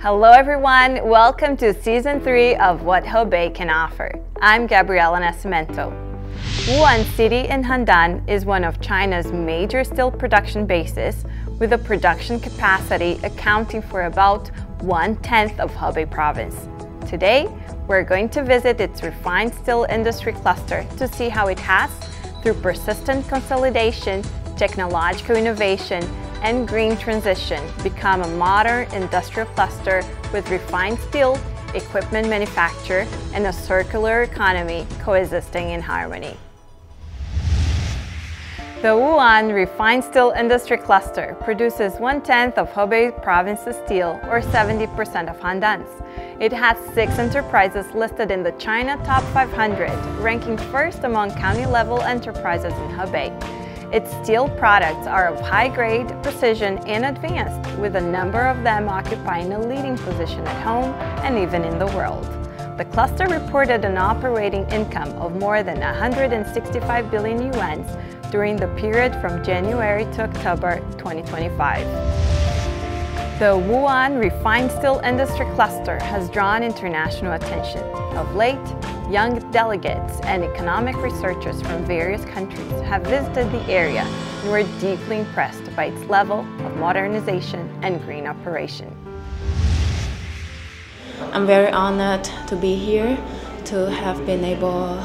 Hello everyone, welcome to Season 3 of What Hebei Can Offer. I'm Gabriela Nascimento. Wu'an city in Handan is one of China's major steel production bases, with a production capacity accounting for about 1/10 of Hebei province. Today, we're going to visit its refined steel industry cluster to see how it has, through persistent consolidation, technological innovation, and green transition, become a modern industrial cluster with refined steel, equipment manufacture, and a circular economy coexisting in harmony. The Wu'an refined steel industry cluster produces 1/10 of Hebei province's steel, or 70% of Handan's. It has 6 enterprises listed in the China Top 500, ranking first among county-level enterprises in Hebei. Its steel products are of high grade, precision, and advanced, with a number of them occupying a leading position at home and even in the world. The cluster reported an operating income of more than 165 billion yuan during the period from January to October 2025. The Wu'an refined steel industry cluster has drawn international attention. Of late, young delegates and economic researchers from various countries have visited the area and were deeply impressed by its level of modernization and green operation. I'm very honored to be here, to have been able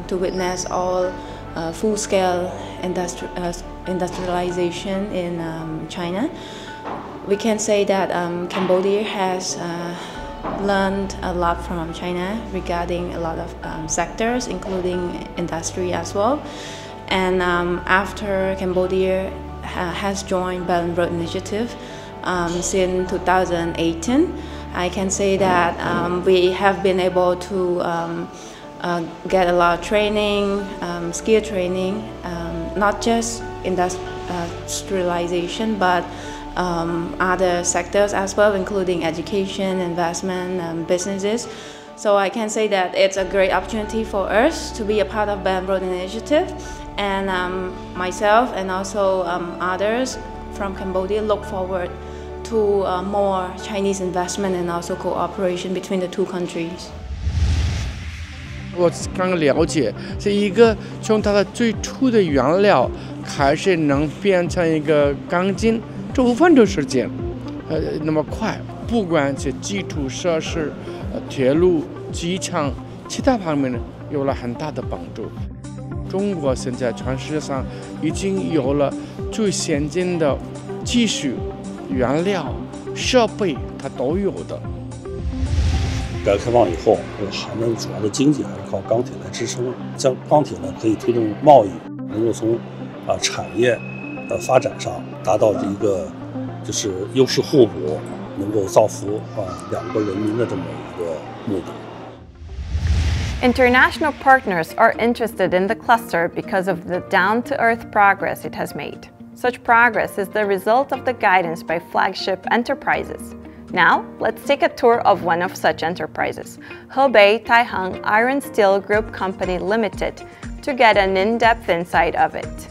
to witness all full-scale industrialization in China. We can say that Cambodia has learned a lot from China regarding a lot of sectors, including industry as well. And after Cambodia has joined Belt and Road Initiative since 2018, I can say that we have been able to get a lot of training, skill training, not just industrialization, but other sectors as well, including education, investment, businesses. So I can say that it's a great opportunity for us to be a part of Belt and Road Initiative, and myself and also others from Cambodia look forward to more Chinese investment and also cooperation between the two countries. 我刚了解，是一个从它的最初的原料开始能变成一个钢筋，这5分钟时间，那么快。不管是基础设施、铁路、机场，其他方面呢，有了很大的帮助。中国现在全世界上已经有了最先进的技术、原料、设备，它都有的。 改革开放以后，韩国主要的经济还是靠钢铁来支撑。将钢铁呢，可以推动贸易，能够从产业发展上达到一个就是优势互补，能够造福两个人民的这么一个目的。 International partners are interested in the cluster because of the down-to-earth progress it has made. Such progress is the result of the guidance by flagship enterprises. Now, let's take a tour of one of such enterprises, Hebei Taihang Iron Steel Group Company Limited, to get an in-depth insight of it.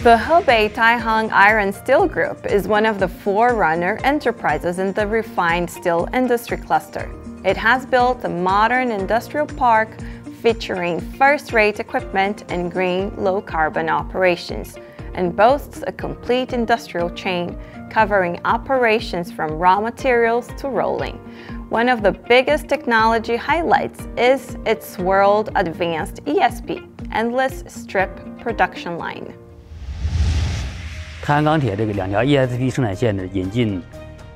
The Hebei Taihang Iron Steel Group is one of the forerunner enterprises in the refined steel industry cluster. It has built a modern industrial park featuring first-rate equipment and green, low-carbon operations, and boasts a complete industrial chain covering operations from raw materials to rolling. One of the biggest technology highlights is its world advanced ESP, Endless Strip Production Line. 太阳钢铁这个2条 ESP 生产线呢，引进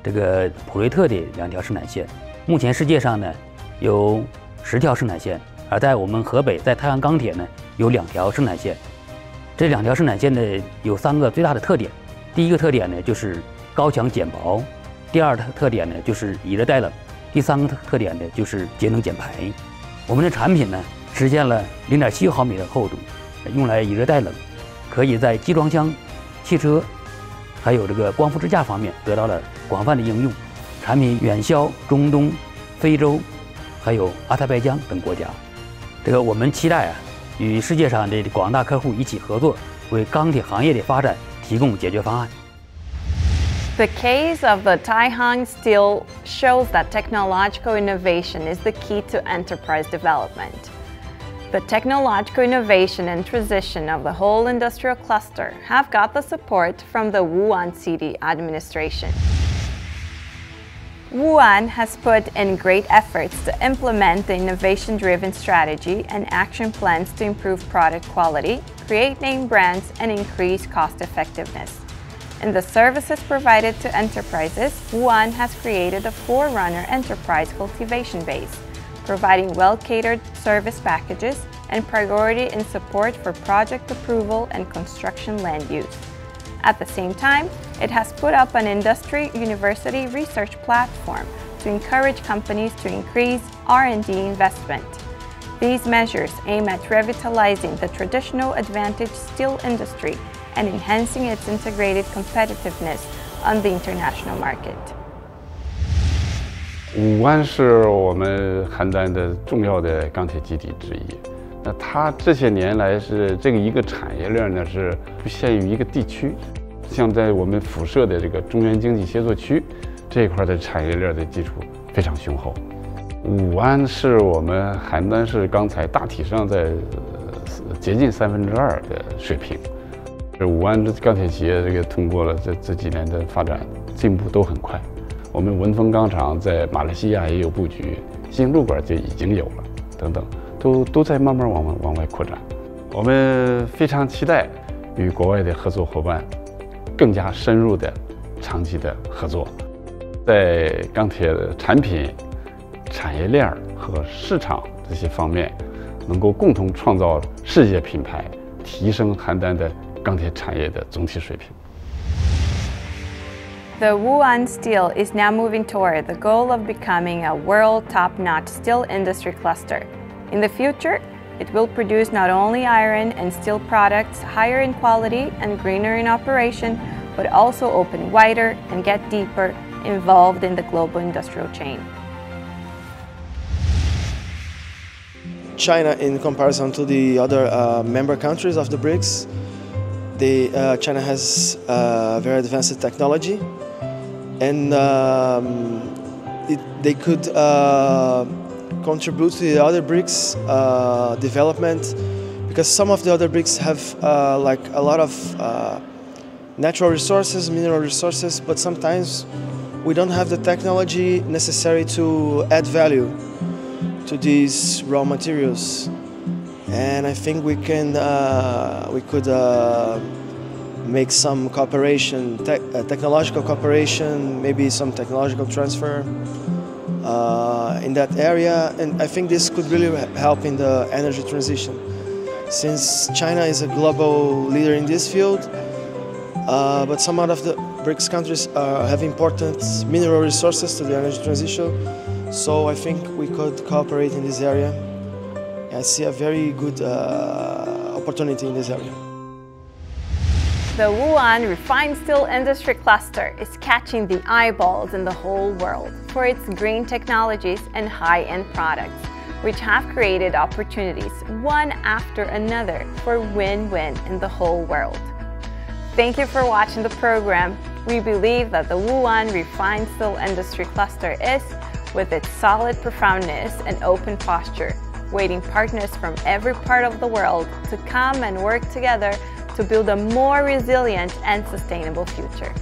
这个普瑞特的2条生产线。目前世界上呢有10条生产线，而在我们河北，在太阳钢铁呢有2条生产线。这2条生产线呢有3个最大的特点。第一个特点呢就是高强减薄，第二个特点呢就是以热带冷，第3个特点呢就是节能减排。我们的产品呢实现了0.7毫米的厚度，用来以热带冷，可以在集装箱、汽车，还有这个光伏支架方面得到了广泛的应用。产品远销中东、非洲，还有阿塞拜疆等国家。这个我们期待与世界上的广大客户一起合作，为钢铁行业的发展提供解决方案。The case of the Hebei Steel shows that technological innovation is the key to enterprise development. The technological innovation and transition of the whole industrial cluster have got the support from the Wu'an city administration. Wu'an has put in great efforts to implement the innovation-driven strategy and action plans to improve product quality, create name brands, and increase cost-effectiveness. In the services provided to enterprises, Wu'an has created a forerunner enterprise cultivation base, providing well-catered service packages and priority in support for project approval and construction land use. At the same time, it has put up an industry university research platform to encourage companies to increase R&D investment. These measures aim at revitalizing the traditional advantaged steel industry and enhancing its integrated competitiveness on the international market. Wu'an 是我们邯郸的重要的钢铁基地之一。那它这些年来是这个一个产业链呢是不限于一个地区，像在我们辐射的这个中原经济协作区这一块的产业链的基础非常雄厚。Wu'an 是我们邯郸市钢材大体上在接近2/3的水平。Wu'an 钢铁企业这个通过了这几年的发展进步都很快。我们文峰钢厂在马来西亚也有布局，新路管就已经有了，等等，都在慢慢往外扩展。我们非常期待与国外的合作伙伴更加深入的长期的合作，在钢铁的产品、产业链和市场这些方面，能够共同创造世界品牌，提升邯郸的钢铁产业的总体水平。The Wu'an Steel is now moving toward the goal of becoming a world top-notch steel industry cluster. In the future, it will produce not only iron and steel products higher in quality and greener in operation, but also open wider and get deeper involved in the global industrial chain. China, in comparison to the other member countries of the BRICS, China has very advanced technology, and they could contribute to the other BRICS development, because some of the other BRICS have like a lot of natural resources, mineral resources, but sometimes we don't have the technology necessary to add value to these raw materials. And I think we could make some cooperation, technological cooperation, maybe some technological transfer in that area, and I think this could really help in the energy transition. Since China is a global leader in this field, but some out of the BRICS countries have important mineral resources to the energy transition, so I think we could cooperate in this area. I see a very good opportunity in this area. The Wu'an refined steel industry cluster is catching the eyeballs in the whole world for its green technologies and high-end products, which have created opportunities one after another for win-win in the whole world. Thank you for watching the program. We believe that the Wu'an refined steel industry cluster is, with its solid profoundness and open posture, waiting partners from every part of the world to come and work together to build a more resilient and sustainable future.